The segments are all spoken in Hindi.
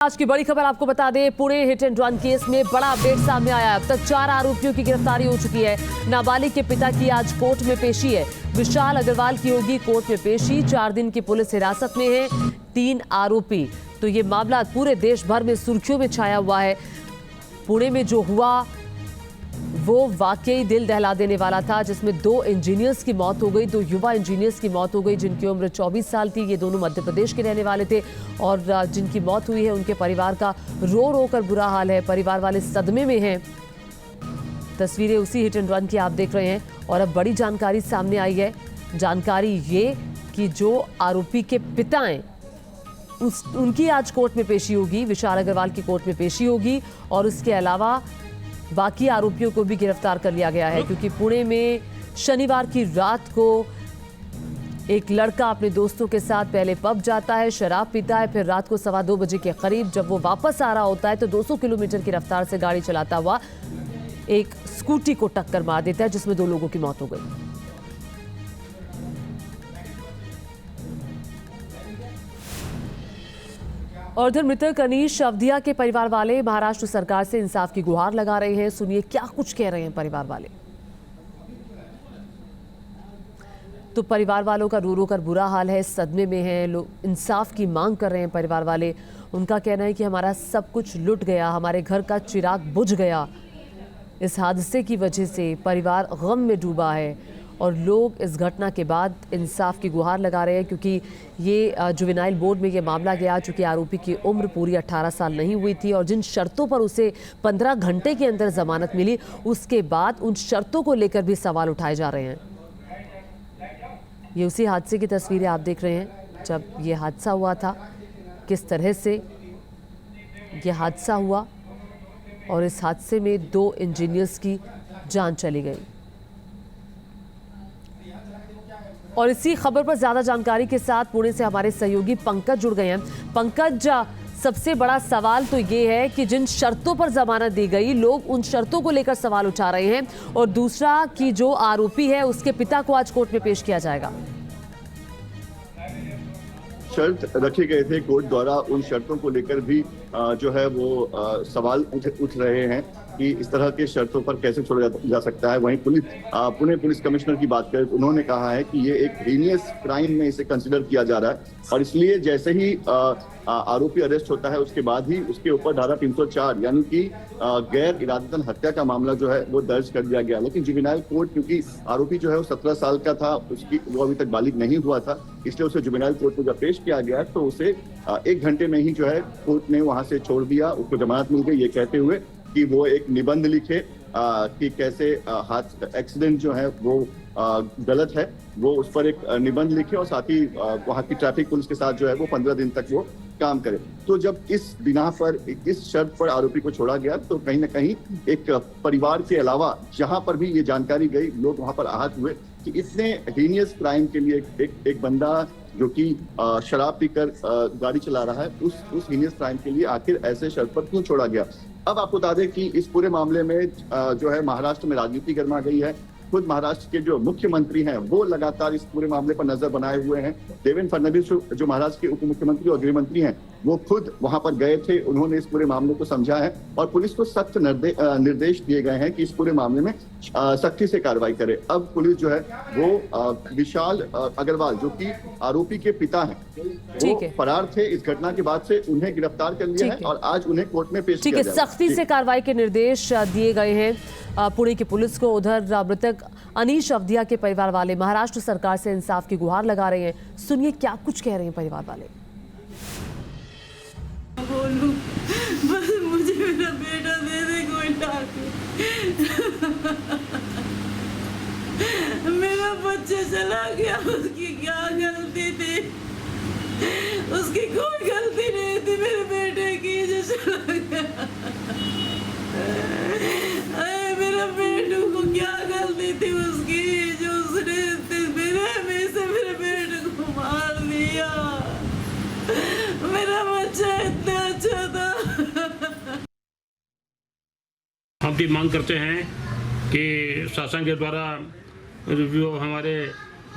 आज की बड़ी खबर आपको बता दें, Pune hit and run case में बड़ा अपडेट सामने आया। अब तक 4 आरोपियों की गिरफ्तारी हो चुकी है। नाबालिग के पिता की आज कोर्ट में पेशी है। विशाल अग्रवाल की होगी कोर्ट में पेशी। 4 दिन की पुलिस हिरासत में है 3 आरोपी। तो ये मामला पूरे देश भर में सुर्खियों में छाया हुआ है। पुणे में जो हुआ वो वाकई दिल दहला देने वाला था, जिसमें 2 इंजीनियर्स की मौत हो गई, 2 युवा इंजीनियर्स की मौत हो गई जिनकी उम्र 24 साल थी। ये दोनों मध्य प्रदेश के रहने वाले थे और जिनकी मौत हुई है उनके परिवार का रो रो कर बुरा हाल है। परिवार वाले सदमे में हैं। तस्वीरें उसी हिट एंड रन की आप देख रहे हैं और अब बड़ी जानकारी सामने आई है। जानकारी ये कि जो आरोपी के पिता हैं उनकी आज कोर्ट में पेशी होगी। विशाल अग्रवाल की कोर्ट में पेशी होगी और उसके अलावा बाकी आरोपियों को भी गिरफ्तार कर लिया गया है, क्योंकि पुणे में शनिवार की रात को एक लड़का अपने दोस्तों के साथ पहले पब जाता है, शराब पीता है, फिर रात को 2:15 बजे के करीब जब वो वापस आ रहा होता है तो 200 किलोमीटर की रफ्तार से गाड़ी चलाता हुआ एक स्कूटी को टक्कर मार देता है, जिसमें 2 लोगों की मौत हो गई। और उधर मृतक अनीश अवधिया के परिवार वाले महाराष्ट्र सरकार से इंसाफ की गुहार लगा रहे हैं। सुनिए क्या कुछ कह रहे हैं परिवार वाले। तो परिवार वालों का रो रो कर बुरा हाल है, सदमे में है, लोग इंसाफ की मांग कर रहे हैं। परिवार वाले, उनका कहना है कि हमारा सब कुछ लुट गया, हमारे घर का चिराग बुझ गया। इस हादसे की वजह से परिवार गम में डूबा है और लोग इस घटना के बाद इंसाफ की गुहार लगा रहे हैं, क्योंकि ये जुवेनाइल बोर्ड में ये मामला गया। चूँकि आरोपी की उम्र पूरी 18 साल नहीं हुई थी और जिन शर्तों पर उसे 15 घंटे के अंदर जमानत मिली, उसके बाद उन शर्तों को लेकर भी सवाल उठाए जा रहे हैं। ये उसी हादसे की तस्वीरें आप देख रहे हैं। जब ये हादसा हुआ था, किस तरह से ये हादसा हुआ और इस हादसे में 2 इंजीनियर्स की जान चली गई। और इसी खबर पर ज्यादा जानकारी के साथ पुणे से हमारे सहयोगी पंकज जुड़ गए हैं। पंकज, सबसे बड़ा सवाल तो ये है कि जिन शर्तों पर जमानत दी गई, लोग उन शर्तों को लेकर सवाल उठा रहे हैं, और दूसरा कि जो आरोपी है उसके पिता को आज कोर्ट में पेश किया जाएगा। शर्त रखे गए थे कोर्ट द्वारा, उन शर्तों को लेकर भी जो है वो सवाल उठ रहे हैं कि इस तरह के शर्तों पर कैसे छोड़ा जा सकता है। वहीं पुणे पुलिस कमिश्नर की बात करें, उन्होंने कहा है कि ये एक हीनियस क्राइम में इसे कंसिडर किया जा रहा है और इसलिए जैसे ही आरोपी अरेस्ट होता है उसके बाद ही उसके ऊपर धारा 304 यानी कि गैर इरादतन हत्या का मामला जो है वो दर्ज कर दिया गया। लेकिन जुवेनाइल कोर्ट, क्योंकि आरोपी जो है वो 17 साल का था, वो अभी तक बालिग नहीं हुआ था, इसलिए उसे जुवेनाइल कोर्ट में जब पेश किया गया तो उसे 1 घंटे में ही जो है कोर्ट ने वहां से छोड़ दिया। उसको जमानत मिल गई, ये कहते हुए कि वो एक निबंध लिखे कि कैसे एक्सीडेंट जो है वो गलत है, वो उस पर एक निबंध लिखे और साथ ही वहाँ की ट्रैफिक पुलिस के साथ जो है वो 15 दिन तक वो काम करे। तो जब इस बिना पर, इस शर्त पर आरोपी को छोड़ा गया तो कहीं ना कहीं एक परिवार के अलावा जहां पर भी ये जानकारी गई, लोग वहां पर आहत हुए कि इतने हीनियस क्राइम के लिए एक बंदा जो कि शराब पीकर गाड़ी चला रहा है, उस हीनियस क्राइम के लिए आखिर ऐसे शर्त पर क्यों छोड़ा गया। अब आपको बता दें कि इस पूरे मामले में जो है महाराष्ट्र में राजनीति गर्मा गई है। खुद महाराष्ट्र के जो मुख्यमंत्री हैं वो लगातार इस पूरे मामले पर नजर बनाए हुए हैं। देवेंद्र फडणवीस जो महाराष्ट्र के उप मुख्यमंत्री और गृह मंत्री हैं, वो खुद वहां पर गए थे, उन्होंने इस पूरे मामले को समझा है और पुलिस को सख्त निर्देश दिए गए हैं कि इस पूरे मामले में सख्ती से कार्रवाई करे। अब पुलिस जो है वो विशाल अग्रवाल जो कि आरोपी के पिता हैं, वो फरार थे, इस घटना के बाद से उन्हें गिरफ्तार कर लिया है और आज उन्हें कोर्ट में पेश किया जाएगा। सख्ती से कार्रवाई के निर्देश दिए गए हैं पुणे की पुलिस को। उधर मृतक अनीश अवधिया के परिवार वाले महाराष्ट्र सरकार से इंसाफ की गुहार लगा रहे हैं। सुनिए क्या कुछ कह रहे हैं परिवार वाले। बोलूं, बस मुझे मेरा बेटा दे दे कोई लाके। मेरा बच्चा चला गया, उसकी क्या गलती थी? उसकी कोई गलती नहीं थी मेरे बेटे की जो चला गया। मेरा बेटू को क्या गलती थी उसकी जो उसने मेरे बेटे को मार दिया। मेरा बच्चा इतना अच्छा था। हम भी मांग करते हैं कि शासन के द्वारा जो हमारे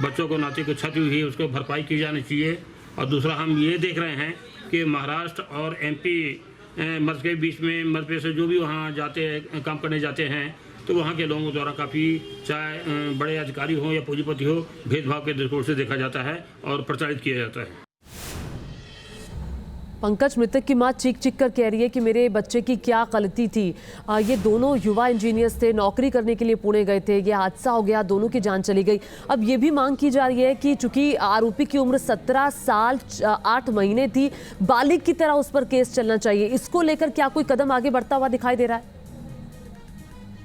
बच्चों को नाती को क्षति हुई है उसको भरपाई की जानी चाहिए। और दूसरा हम ये देख रहे हैं कि महाराष्ट्र और MP मध्य के बीच में, मध्य प्रदेश से जो भी वहाँ जाते हैं, काम करने जाते हैं, तो वहाँ के लोगों द्वारा काफ़ी, चाहे बड़े अधिकारी हो या पूंजीपति हो, भेदभाव के दृष्टिकोण से देखा जाता है और प्रचारित किया जाता है। पंकज, मृतक की मां चीख चीख कर कह रही है कि मेरे बच्चे की क्या गलती थी। ये दोनों युवा इंजीनियर्स थे, नौकरी करने के लिए पुणे गए थे, ये हादसा हो गया, दोनों की जान चली गई। अब ये भी मांग की जा रही है कि चूंकि आरोपी की उम्र 17 साल 8 महीने थी, बालिग की तरह उस पर केस चलना चाहिए। इसको लेकर क्या कोई कदम आगे बढ़ता हुआ दिखाई दे रहा है?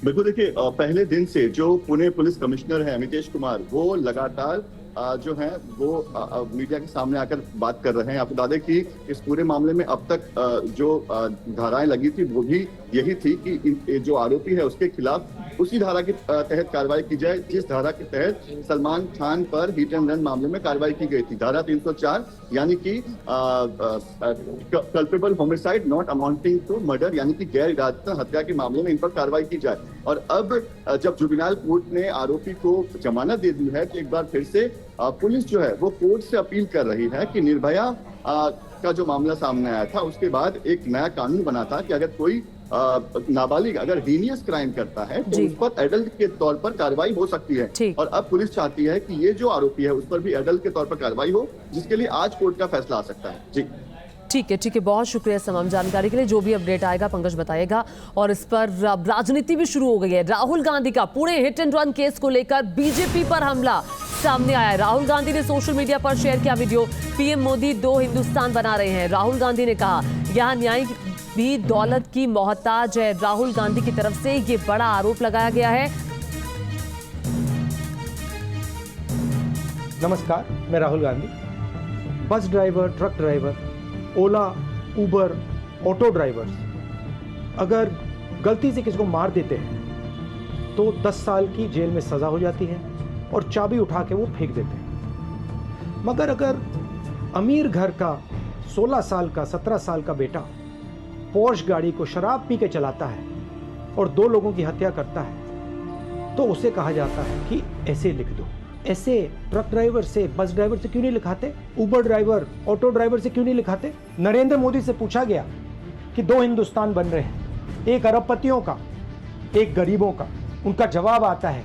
बिल्कुल, देखिए, पहले दिन से जो पुणे पुलिस कमिश्नर है अमितेश कुमार, वो लगातार जो है वो मीडिया के सामने आकर बात कर रहे हैं। आपको बता दें कि इस पूरे मामले में अब तक जो धाराएं लगी थी वो भी यही थी कि जो आरोपी है उसके खिलाफ उसी धारा के तहत कार्रवाई की जाए जिस धारा के तहत सलमान खान पर हिट एंड रन मामले में कार्रवाई की गई थी, धारा 304, यानी कि culpable homicide not amounting to murder, यानी कि गैर इरादतन हत्या के मामले में इन पर कार्रवाई की जाए। और अब जब जुवेनाइल कोर्ट ने आरोपी को जमानत दे दी है तो एक बार फिर से पुलिस जो है वो कोर्ट से अपील कर रही है कि निर्भया का जो मामला सामने आया था उसके बाद एक नया कानून बना था कि अगर कोई नाबालिग अगर हीनियस क्राइम करता है तो उस पर एडल्ट के तौर पर कार्रवाई हो सकती है। और अब पुलिस चाहती है कि ये जो आरोपी है उस पर भी एडल्ट के तौर पर कार्रवाई हो, जिसके लिए आज कोर्ट का फैसला आ सकता है। जी ठीक है, बहुत शुक्रिया तमाम जानकारी के लिए। जो भी अपडेट आएगा पंकज बताएगा। और इस पर राजनीति भी शुरू हो गई है। राहुल गांधी का Pune hit and run case को लेकर बीजेपी पर हमला सामने आया है। राहुल गांधी ने सोशल मीडिया पर शेयर किया वीडियो। पीएम मोदी 2 हिंदुस्तान बना रहे हैं। राहुल गांधी ने कहा यहां न्याय भी दौलत की मोहताज है। राहुल गांधी की तरफ से ये बड़ा आरोप लगाया गया है। नमस्कार, मैं Rahul Gandhi. Bus driver, truck driver, Ola, Uber, auto drivers अगर गलती से किसी को मार देते हैं तो 10 साल की जेल में सजा हो जाती है और चाबी उठा के वो फेंक देते हैं। मगर अगर अमीर घर का 16 साल का 17 साल का बेटा पोर्श गाड़ी को शराब पी के चलाता है और 2 लोगों की हत्या करता है तो उसे कहा जाता है कि ऐसे लिख दो। ऐसे ट्रक ड्राइवर से, बस ड्राइवर से क्यों नहीं लिखाते? उबर ड्राइवर, ऑटो ड्राइवर से क्यों नहीं लिखाते? नरेंद्र मोदी से पूछा गया कि 2 हिंदुस्तान बन रहे हैं, एक अरबपतियों का, एक गरीबों का। उनका जवाब आता है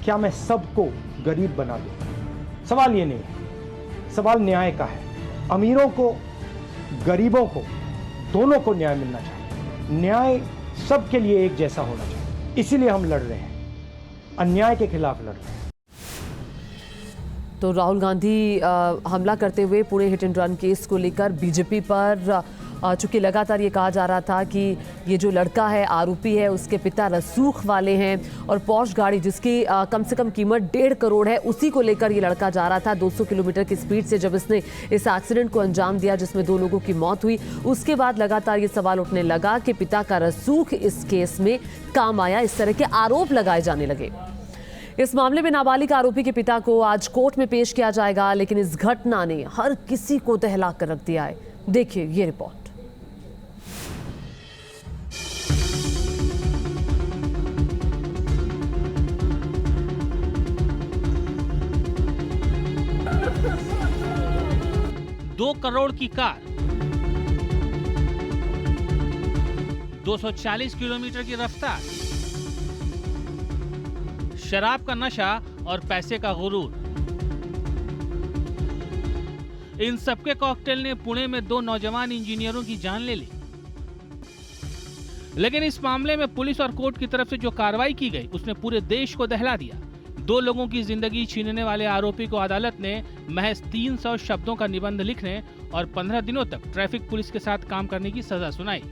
क्या मैं सबको गरीब बना दूं? सवाल ये नहीं है, सवाल न्याय का है। अमीरों को, गरीबों को, दोनों को न्याय मिलना चाहिए। न्याय सबके लिए एक जैसा होना चाहिए। इसीलिए हम लड़ रहे हैं, अन्याय के खिलाफ लड़ रहे हैं। तो राहुल गांधी हमला करते हुए Pune hit and run case को लेकर बीजेपी पर, चूंकि लगातार ये कहा जा रहा था कि ये जो लड़का है आरोपी है उसके पिता रसूख वाले हैं और पोर्श गाड़ी जिसकी कम से कम कीमत 1.5 करोड़ है उसी को लेकर ये लड़का जा रहा था 200 किलोमीटर की स्पीड से। जब इसने इस एक्सीडेंट को अंजाम दिया जिसमें 2 लोगों की मौत हुई, उसके बाद लगातार ये सवाल उठने लगा कि पिता का रसूख इस केस में काम आया। इस तरह के आरोप लगाए जाने लगे। इस मामले में नाबालिग आरोपी के पिता को आज कोर्ट में पेश किया जाएगा, लेकिन इस घटना ने हर किसी को दहला कर रख दिया है। देखिए ये रिपोर्ट। दो करोड़ की कार, 240 किलोमीटर की रफ्तार, शराब का नशा और पैसे का गुरूर, इन सबके कॉकटेल ने पुणे में 2 नौजवान इंजीनियरों की जान ले ली। लेकिन इस मामले में पुलिस और कोर्ट की तरफ से जो कार्रवाई की गई उसने पूरे देश को दहला दिया। 2 लोगों की जिंदगी छीनने वाले आरोपी को अदालत ने महज 300 शब्दों का निबंध लिखने और 15 दिनों तक ट्रैफिक पुलिस के साथ काम करने की सजा सुनाई।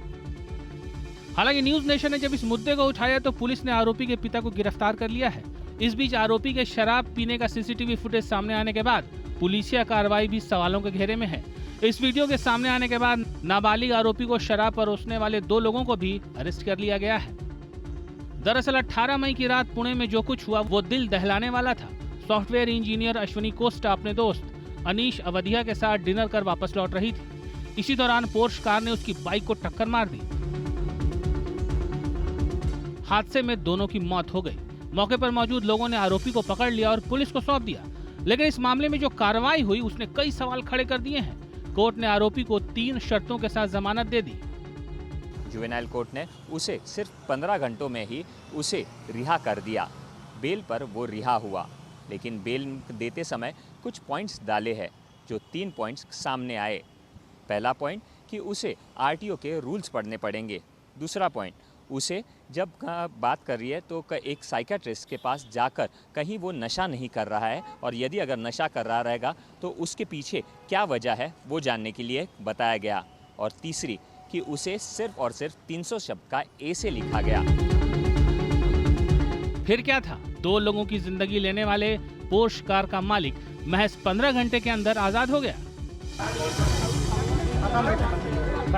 हालांकि न्यूज नेशन ने जब इस मुद्दे को उठाया तो पुलिस ने आरोपी के पिता को गिरफ्तार कर लिया है। इस बीच आरोपी के शराब पीने का सीसीटीवी फुटेज सामने आने के बाद पुलिसिया कार्रवाई भी सवालों के घेरे में है। इस वीडियो के सामने आने के बाद नाबालिग आरोपी को शराब परोसने वाले 2 लोगों को भी अरेस्ट कर लिया गया है। दरअसल 18 मई की रात पुणे में जो कुछ हुआ वो दिल दहलाने वाला था। सॉफ्टवेयर इंजीनियर अश्विनी कोस्टा अपने दोस्त अनीश अवधिया के साथ डिनर कर वापस लौट रही थी। इसी दौरान पोर्श कार ने उसकी बाइक को टक्कर मार दी। हादसे में दोनों की मौत हो गई। मौके पर मौजूद लोगों ने आरोपी को पकड़ लिया और पुलिस को सौंप दिया। लेकिन इस मामले में जो कार्रवाई हुई उसने कई सवाल खड़े कर दिए हैं। कोर्ट ने आरोपी को 3 शर्तों के साथ जमानत दे दी। जुवेनाइल कोर्ट ने उसे सिर्फ 15 घंटों में ही उसे रिहा कर दिया। बेल पर वो रिहा हुआ, लेकिन बेल देते समय कुछ पॉइंट्स डाले हैं, जो 3 पॉइंट्स सामने आए। पहला पॉइंट कि उसे आरटीओ के रूल्स पढ़ने पड़ेंगे। दूसरा पॉइंट, उसे जब बात कर रही है तो एक साइकियाट्रिस्ट के पास जाकर कहीं वो नशा नहीं कर रहा है, और यदि अगर नशा कर रहा रहेगा तो उसके पीछे क्या वजह है वो जानने के लिए बताया गया। और तीसरी कि उसे सिर्फ और सिर्फ 300 शब्द का ए से लिखा गया। फिर क्या था? 2 लोगों की जिंदगी लेने वाले पोर्श कार का मालिक महज 15 घंटे के अंदर आजाद हो गया।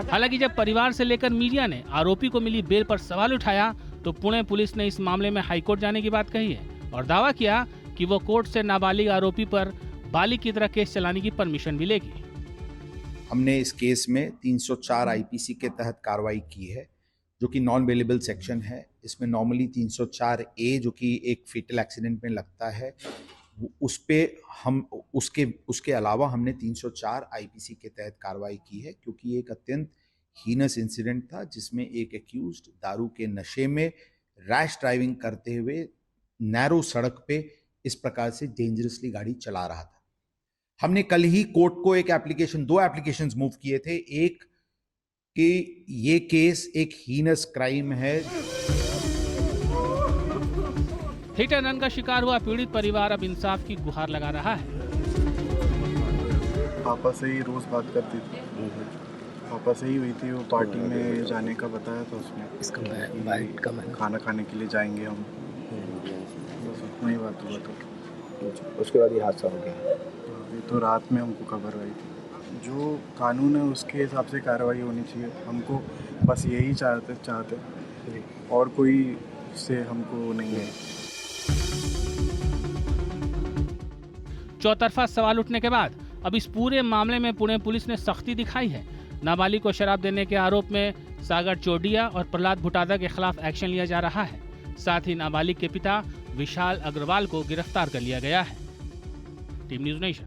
हालांकि जब परिवार से लेकर मीडिया ने आरोपी को मिली बेल पर सवाल उठाया तो पुणे पुलिस ने इस मामले में हाईकोर्ट जाने की बात कही है और दावा किया कि वो कोर्ट से नाबालिग आरोपी पर बालिग की तरह केस चलाने की परमिशन भी लेगी। हमने इस केस में 304 आईपीसी के तहत कार्रवाई की है, जो कि नॉन बेलेबल सेक्शन है। इसमें नॉर्मली 304 ए जो कि एक फेटल एक्सीडेंट में लगता है, उस पे हम उसके अलावा हमने 304 आईपीसी के तहत कार्रवाई की है, क्योंकि ये एक अत्यंत हीनस इंसिडेंट था जिसमें एक एक्यूज्ड दारू के नशे में रैश ड्राइविंग करते हुए नैरो सड़क पे इस प्रकार से डेंजरसली गाड़ी चला रहा था। हमने कल ही कोर्ट को दो एप्लीकेशंस मूव किए थे। एक कि ये केस एक हीनस क्राइम है। हिट एंड रन का शिकार हुआ पीड़ित परिवार अब इंसाफ की गुहार लगा रहा है। पापा से ही रोज बात करती थी, पापा से ही हुई थी। वो पार्टी में जाने का बताया था उसने, खाना खाने के लिए जाएंगे हम, बस उतना ही बात हुआ था। उसके बाद ये हादसा हो गया। ये तो रात में हमको खबर आई थी। जो कानून है उसके हिसाब से कार्रवाई होनी चाहिए। हमको बस यही चाहते और कोई से हमको नहीं है। चौतरफा सवाल उठने के बाद अब इस पूरे मामले में पुणे पुलिस ने सख्ती दिखाई है। नाबालिग को शराब देने के आरोप में सागर चोडिया और प्रहलाद भुटादा के खिलाफ एक्शन लिया जा रहा है। साथ ही नाबालिग के पिता विशाल अग्रवाल को गिरफ्तार कर लिया गया है। Team news nation.